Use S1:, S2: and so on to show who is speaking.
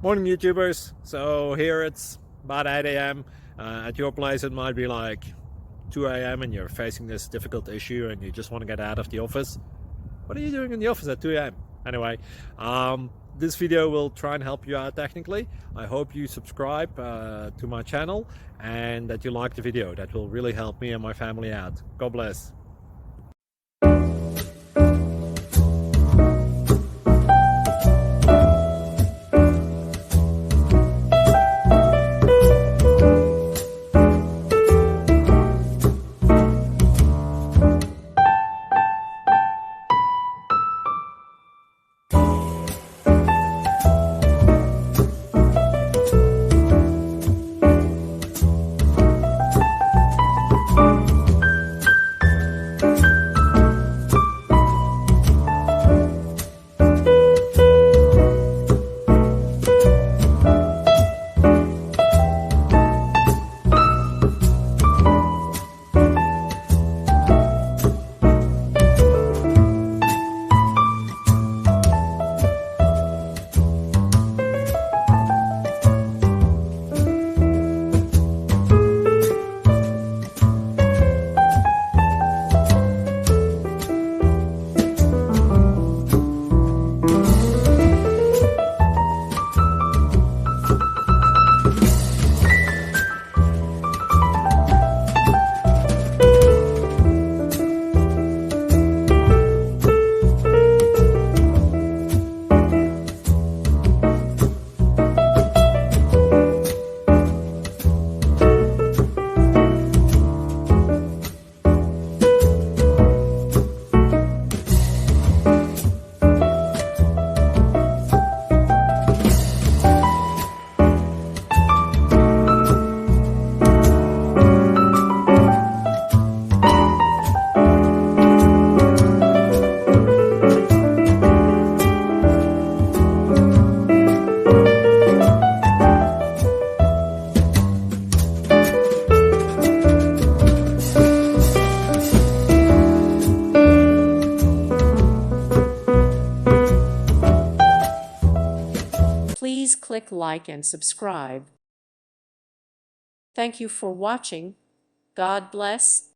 S1: Morning YouTubers. So here it's about 8 a.m. At your place it might be like 2 a.m. and you're facing this difficult issue and you just want to get out of the office. What are you doing in the office at 2 a.m.? Anyway, this video will try and help you out technically. I hope you subscribe to my channel and that you like the video. That will really help me and my family out. God bless.
S2: Please click like and subscribe. Thank you for watching. God bless.